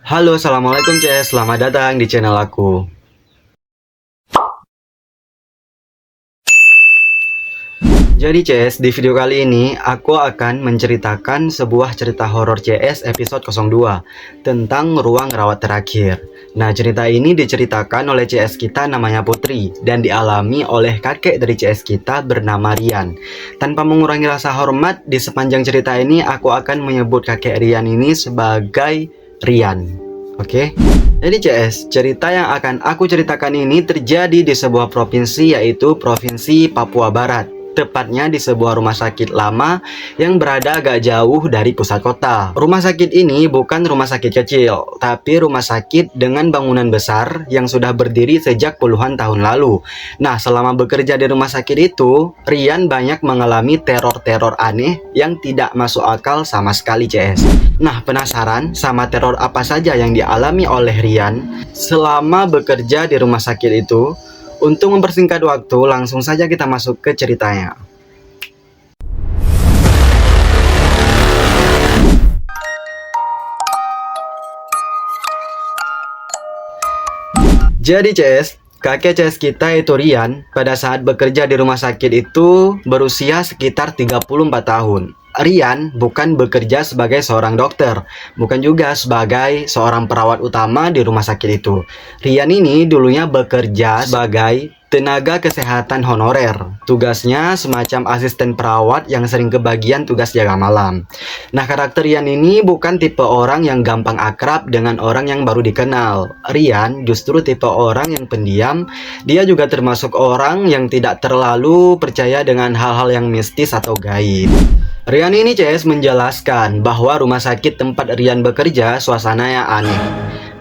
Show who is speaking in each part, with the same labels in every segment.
Speaker 1: Halo, assalamualaikum CS. Selamat datang di channel aku. Jadi CS, di video kali ini aku akan menceritakan sebuah cerita horor CS episode 02 tentang ruang rawat terakhir. Nah, cerita ini diceritakan oleh CS kita namanya Putri dan dialami oleh kakek dari CS kita bernama Rian. Tanpa mengurangi rasa hormat, di sepanjang cerita ini aku akan menyebut kakek Rian ini sebagai Rian. Oke. Jadi CS, cerita yang akan aku ceritakan ini terjadi di sebuah provinsi, yaitu Provinsi Papua Barat. Tepatnya di sebuah rumah sakit lama yang berada agak jauh dari pusat kota. Rumah sakit ini bukan rumah sakit kecil, tapi rumah sakit dengan bangunan besar yang sudah berdiri sejak puluhan tahun lalu. Nah, selama bekerja di rumah sakit itu, Rian banyak mengalami teror-teror aneh yang tidak masuk akal sama sekali CS. Nah, penasaran sama teror apa saja yang dialami oleh Rian selama bekerja di rumah sakit itu? Untuk mempersingkat waktu, langsung saja kita masuk ke ceritanya. Jadi CS, kakek CS kita itu Rian pada saat bekerja di rumah sakit itu berusia sekitar 34 tahun. Rian bukan bekerja sebagai seorang dokter, bukan juga sebagai seorang perawat utama di rumah sakit itu. Rian ini dulunya bekerja sebagai tenaga kesehatan honorer. Tugasnya semacam asisten perawat yang sering kebagian tugas jaga malam. Nah, karakter Rian ini bukan tipe orang yang gampang akrab dengan orang yang baru dikenal. Rian justru tipe orang yang pendiam. Dia juga termasuk orang yang tidak terlalu percaya dengan hal-hal yang mistis atau gaib. Rian ini CS menjelaskan bahwa rumah sakit tempat Rian bekerja suasananya aneh.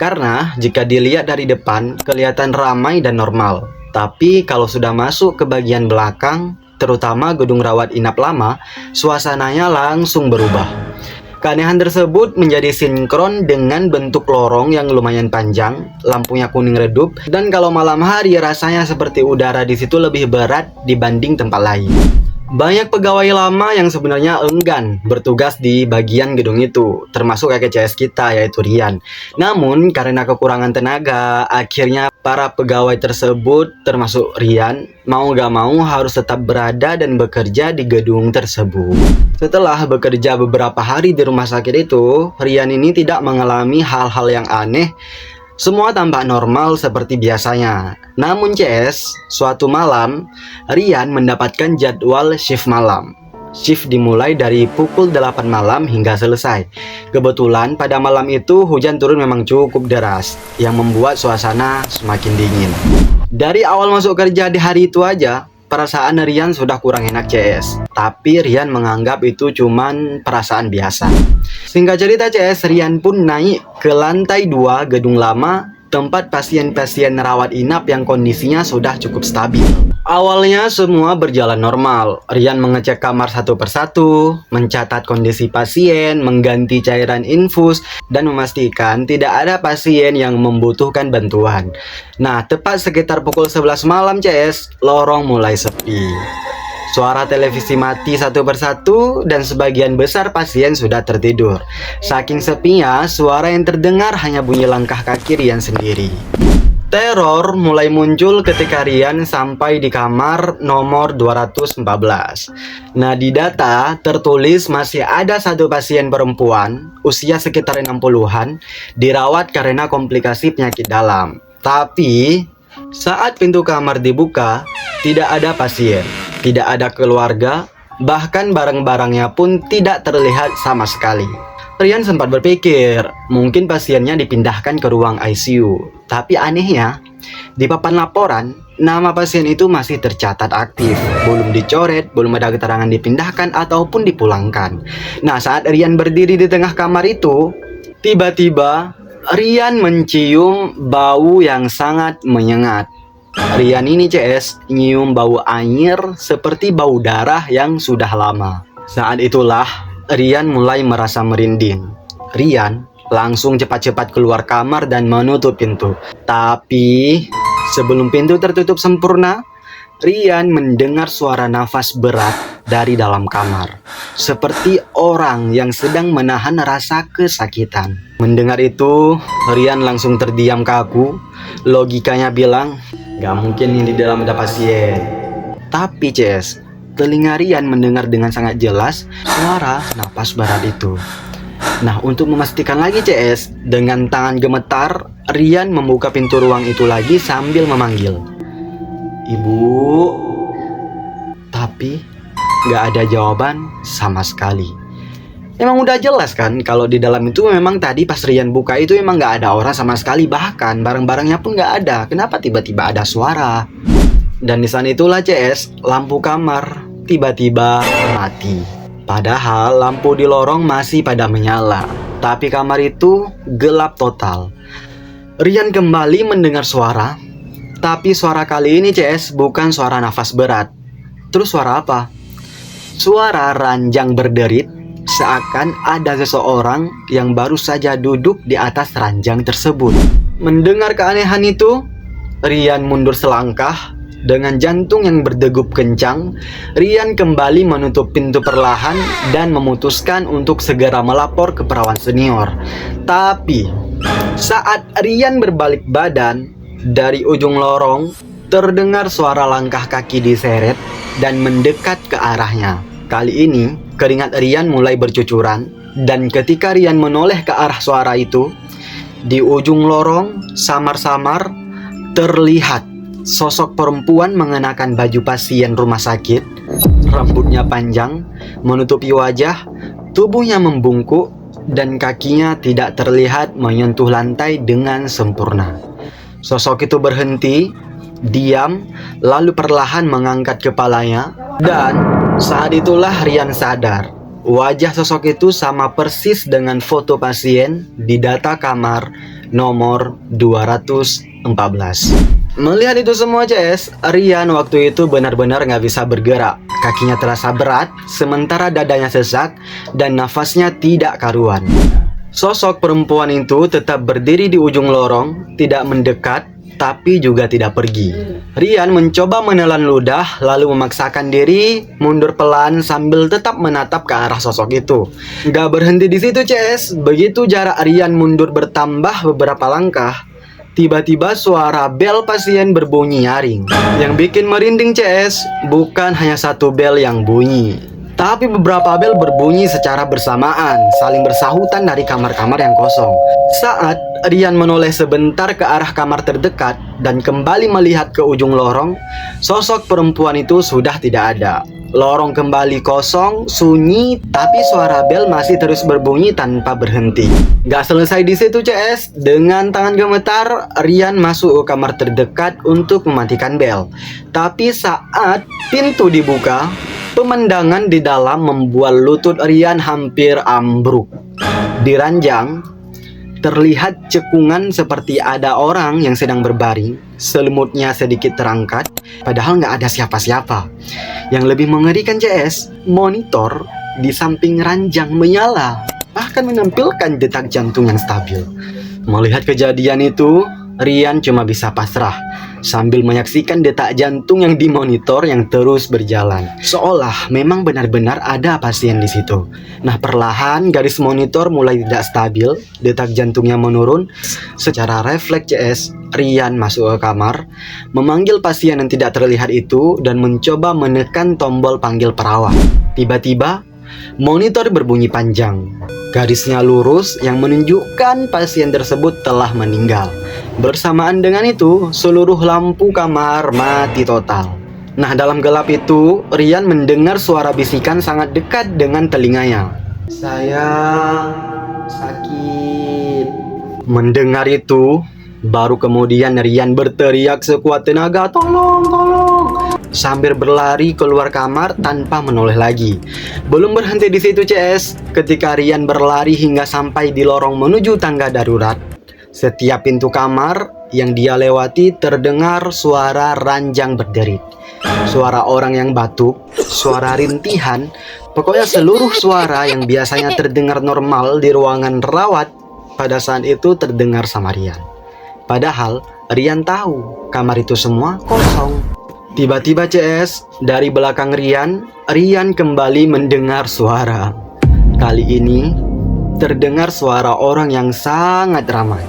Speaker 1: Karena jika dilihat dari depan kelihatan ramai dan normal. Tapi kalau sudah masuk ke bagian belakang, terutama gedung rawat inap lama, suasananya langsung berubah. Keanehan tersebut menjadi sinkron dengan bentuk lorong yang lumayan panjang, lampunya kuning redup, dan kalau malam hari rasanya seperti udara di situ lebih berat dibanding tempat lain. Banyak pegawai lama yang sebenarnya enggan bertugas di bagian gedung itu, termasuk kakek CS kita yaitu Rian. Namun karena kekurangan tenaga, akhirnya para pegawai tersebut termasuk Rian mau gak mau harus tetap berada dan bekerja di gedung tersebut. Setelah bekerja beberapa hari di rumah sakit itu, Rian ini tidak mengalami hal-hal yang aneh. Semua tampak normal seperti biasanya. Namun CS, suatu malam, Rian mendapatkan jadwal shift malam. Shift dimulai dari pukul 8 malam hingga selesai. Kebetulan pada malam itu hujan turun memang cukup deras, yang membuat suasana semakin dingin. Dari awal masuk kerja di hari itu aja, perasaan Rian sudah kurang enak CS. Tapi Rian menganggap itu cuman perasaan biasa. Singkat cerita CS, Rian pun naik ke lantai 2 gedung lama tempat pasien-pasien rawat inap yang kondisinya sudah cukup stabil. Awalnya semua berjalan normal. Rian mengecek kamar satu persatu, mencatat kondisi pasien, mengganti cairan infus, dan memastikan tidak ada pasien yang membutuhkan bantuan. Nah, tepat sekitar pukul 11 malam CS, lorong mulai sepi. Suara televisi mati satu persatu dan sebagian besar pasien sudah tertidur. Saking sepinya, suara yang terdengar hanya bunyi langkah kaki Rian sendiri. Teror mulai muncul ketika Rian sampai di kamar nomor 214. Nah, di data tertulis masih ada satu pasien perempuan usia sekitar 60-an dirawat karena komplikasi penyakit dalam. Tapi saat pintu kamar dibuka, tidak ada pasien, tidak ada keluarga, bahkan barang-barangnya pun tidak terlihat sama sekali. Rian sempat berpikir, mungkin pasiennya dipindahkan ke ruang ICU. Tapi anehnya, di papan laporan, nama pasien itu masih tercatat aktif. Belum dicoret, belum ada keterangan dipindahkan ataupun dipulangkan. Nah, saat Rian berdiri di tengah kamar itu, tiba-tiba Rian mencium bau yang sangat menyengat. Rian ini CS nyium bau air seperti bau darah yang sudah lama. Saat itulah Rian mulai merasa merinding. Rian langsung cepat-cepat keluar kamar dan menutup pintu. Tapi sebelum pintu tertutup sempurna, Rian mendengar suara nafas berat dari dalam kamar, seperti orang yang sedang menahan rasa kesakitan. Mendengar itu, Rian langsung terdiam kaku. Logikanya bilang, gak mungkin ini di dalam ada pasien. Tapi CS, telinga Rian mendengar dengan sangat jelas suara nafas berat itu. Nah, untuk memastikan lagi CS, dengan tangan gemetar, Rian membuka pintu ruang itu lagi sambil memanggil, "Ibu." Tapi gak ada jawaban sama sekali. Emang udah jelas kan kalau di dalam itu memang tadi pas Rian buka itu emang gak ada orang sama sekali. Bahkan barang-barangnya pun gak ada. Kenapa tiba-tiba ada suara? Dan di sana itulah CS, lampu kamar tiba-tiba mati. Padahal lampu di lorong masih pada menyala. Tapi kamar itu gelap total. Rian kembali mendengar suara. Tapi suara kali ini CS bukan suara nafas berat. Terus suara apa? Suara ranjang berderit, seakan ada seseorang yang baru saja duduk di atas ranjang tersebut. Mendengar keanehan itu, Rian mundur selangkah. Dengan jantung yang berdegup kencang, Rian kembali menutup pintu perlahan dan memutuskan untuk segera melapor ke perawan senior. Tapi, saat Rian berbalik badan, dari ujung lorong, terdengar suara langkah kaki diseret dan mendekat ke arahnya. Kali ini, keringat Rian mulai bercucuran, dan ketika Rian menoleh ke arah suara itu, di ujung lorong, samar-samar, terlihat sosok perempuan mengenakan baju pasien rumah sakit, rambutnya panjang, menutupi wajah, tubuhnya membungkuk, dan kakinya tidak terlihat menyentuh lantai dengan sempurna. Sosok itu berhenti, diam, lalu perlahan mengangkat kepalanya, dan saat itulah Rian sadar. Wajah sosok itu sama persis dengan foto pasien di data kamar nomor 214. Melihat itu semua CS, Rian waktu itu benar-benar gak bisa bergerak. Kakinya terasa berat, sementara dadanya sesak, dan nafasnya tidak karuan. Sosok perempuan itu tetap berdiri di ujung lorong, tidak mendekat, tapi juga tidak pergi. Rian mencoba menelan ludah, lalu memaksakan diri mundur pelan sambil tetap menatap ke arah sosok itu. Gak berhenti di situ CS, begitu jarak Rian mundur bertambah beberapa langkah, tiba-tiba suara bel pasien berbunyi nyaring. Yang bikin merinding CS, bukan hanya satu bel yang bunyi, tapi beberapa bel berbunyi secara bersamaan, saling bersahutan dari kamar-kamar yang kosong. Saat Rian menoleh sebentar ke arah kamar terdekat dan kembali melihat ke ujung lorong, sosok perempuan itu sudah tidak ada. Lorong kembali kosong, sunyi, tapi suara bel masih terus berbunyi tanpa berhenti. Gak selesai di situ CS, dengan tangan gemetar, Rian masuk ke kamar terdekat untuk mematikan bel. Tapi saat pintu dibuka, pemandangan di dalam membuat lutut Rian hampir ambruk. Di ranjang, terlihat cekungan seperti ada orang yang sedang berbaring, selimutnya sedikit terangkat, padahal nggak ada siapa-siapa. Yang lebih mengerikan CS, monitor di samping ranjang menyala, bahkan menampilkan detak jantung yang stabil. Melihat kejadian itu, Rian cuma bisa pasrah sambil menyaksikan detak jantung yang dimonitor yang terus berjalan, seolah memang benar-benar ada pasien di situ. Nah, perlahan garis monitor mulai tidak stabil, detak jantungnya menurun. Secara refleks CS, Rian masuk ke kamar, memanggil pasien yang tidak terlihat itu dan mencoba menekan tombol panggil perawat. Tiba-tiba, monitor berbunyi panjang. Garisnya lurus yang menunjukkan pasien tersebut telah meninggal. Bersamaan dengan itu, seluruh lampu kamar mati total. Nah, dalam gelap itu, Rian mendengar suara bisikan sangat dekat dengan telinganya. "Saya sakit." Mendengar itu, baru kemudian Rian berteriak sekuat tenaga, "Tolong, tolong!" sambil berlari keluar kamar tanpa menoleh lagi. Belum berhenti di situ CS, ketika Rian berlari hingga sampai di lorong menuju tangga darurat, setiap pintu kamar yang dia lewati terdengar suara ranjang berderit, suara orang yang batuk, suara rintihan, pokoknya seluruh suara yang biasanya terdengar normal di ruangan rawat pada saat itu terdengar sama Rian. Padahal Rian tahu kamar itu semua kosong. Tiba-tiba CS, dari belakang Rian kembali mendengar suara. Kali ini, terdengar suara orang yang sangat ramai.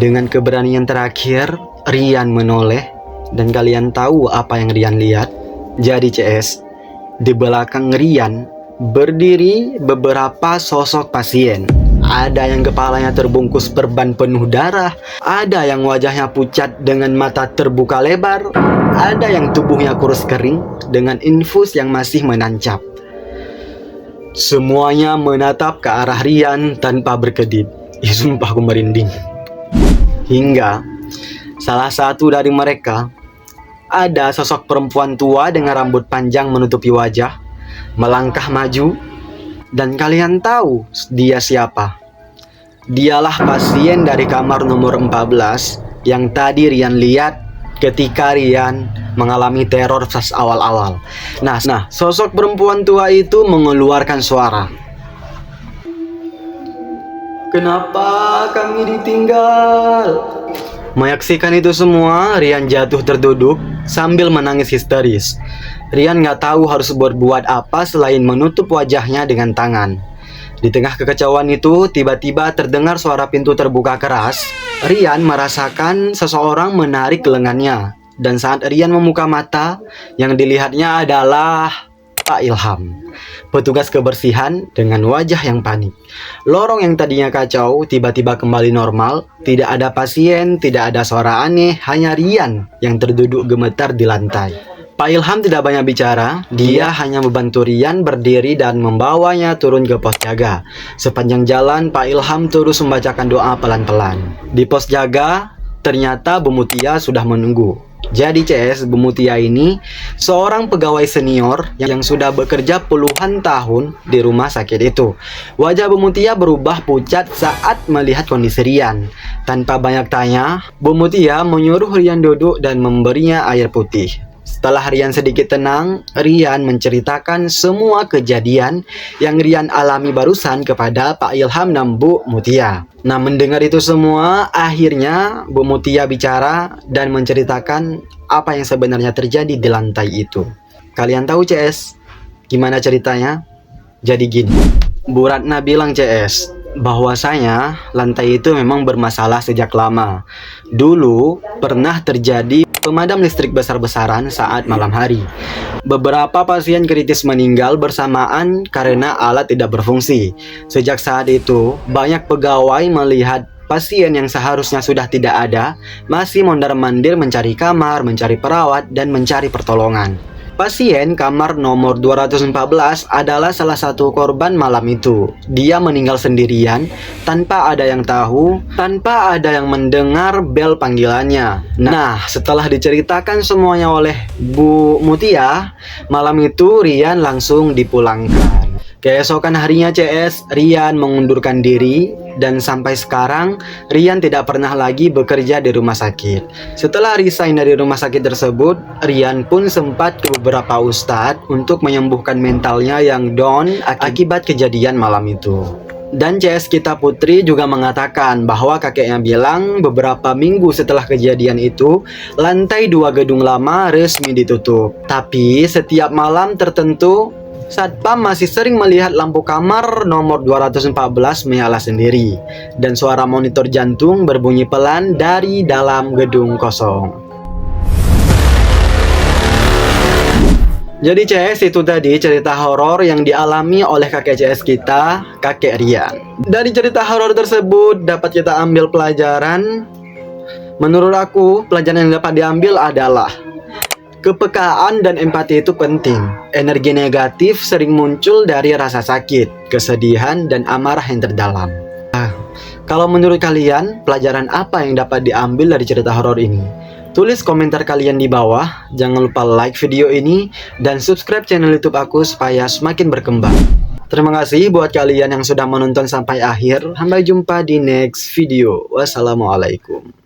Speaker 1: Dengan keberanian terakhir, Rian menoleh. Dan kalian tahu apa yang Rian lihat? Jadi CS, di belakang Rian berdiri beberapa sosok pasien. Ada yang kepalanya terbungkus perban penuh darah, ada yang wajahnya pucat dengan mata terbuka lebar, ada yang tubuhnya kurus kering dengan infus yang masih menancap. Semuanya menatap ke arah Rian tanpa berkedip. Sumpah aku merinding. Hingga salah satu dari mereka, ada sosok perempuan tua dengan rambut panjang menutupi wajah, melangkah maju. Dan kalian tahu dia siapa? Dialah pasien dari kamar nomor 14 yang tadi Rian lihat ketika Rian mengalami teror pas awal-awal. Nah, sosok perempuan tua itu mengeluarkan suara. Kenapa kami ditinggal? Menyaksikan itu semua, Rian jatuh terduduk sambil menangis histeris. Rian nggak tahu harus berbuat apa selain menutup wajahnya dengan tangan. Di tengah kekacauan itu, tiba-tiba terdengar suara pintu terbuka keras. Rian merasakan seseorang menarik lengannya. Dan saat Rian membuka mata, yang dilihatnya adalah Pak Ilham, petugas kebersihan dengan wajah yang panik. Lorong yang tadinya kacau tiba-tiba kembali normal. Tidak ada pasien, tidak ada suara aneh, hanya Rian yang terduduk gemetar di lantai. Pak Ilham tidak banyak bicara, dia hanya membantu Rian berdiri dan membawanya turun ke pos jaga. Sepanjang jalan, Pak Ilham terus membacakan doa pelan-pelan. Di pos jaga, ternyata Bu Mutia sudah menunggu. Jadi CS, Bu Mutia ini seorang pegawai senior yang sudah bekerja puluhan tahun di rumah sakit itu. Wajah Bu Mutia berubah pucat saat melihat kondisi Rian. Tanpa banyak tanya, Bu Mutia menyuruh Rian duduk dan memberinya air putih. Setelah Rian sedikit tenang, Rian menceritakan semua kejadian yang Rian alami barusan kepada Pak Ilham dan Bu Mutia. Nah, mendengar itu semua, akhirnya Bu Mutia bicara dan menceritakan apa yang sebenarnya terjadi di lantai itu. Kalian tahu CS, gimana ceritanya? Jadi gini, Bu Ratna bilang CS, bahwasanya lantai itu memang bermasalah sejak lama. Dulu pernah terjadi pemadam listrik besar-besaran saat malam hari. Beberapa pasien kritis meninggal bersamaan karena alat tidak berfungsi. Sejak saat itu, banyak pegawai melihat pasien yang seharusnya sudah tidak ada masih mondar-mandir mencari kamar, mencari perawat, dan mencari pertolongan. Pasien kamar nomor 214 adalah salah satu korban malam itu. Dia meninggal sendirian, tanpa ada yang tahu, tanpa ada yang mendengar bel panggilannya. Nah, setelah diceritakan semuanya oleh Bu Mutia, malam itu Rian langsung dipulangkan. Keesokan harinya CS, Rian mengundurkan diri dan sampai sekarang Rian tidak pernah lagi bekerja di rumah sakit. Setelah resign dari rumah sakit tersebut, Rian pun sempat ke beberapa ustadz untuk menyembuhkan mentalnya yang down akibat kejadian malam itu. Dan CS kita Putri juga mengatakan bahwa kakeknya bilang beberapa minggu setelah kejadian itu, lantai 2 gedung lama resmi ditutup. Tapi setiap malam tertentu, Satpam masih sering melihat lampu kamar nomor 214 menyala sendiri, dan suara monitor jantung berbunyi pelan dari dalam gedung kosong. Jadi CS, itu tadi cerita horor yang dialami oleh kakek CS kita, kakek Rian. Dari cerita horor tersebut dapat kita ambil pelajaran. Menurut aku, pelajaran yang dapat diambil adalah kepekaan dan empati itu penting. Energi negatif sering muncul dari rasa sakit, kesedihan, dan amarah yang terdalam. Kalau menurut kalian, pelajaran apa yang dapat diambil dari cerita horor ini? Tulis komentar kalian di bawah. Jangan lupa like video ini dan subscribe channel YouTube aku supaya semakin berkembang. Terima kasih buat kalian yang sudah menonton sampai akhir. Sampai jumpa di next video. Wassalamualaikum.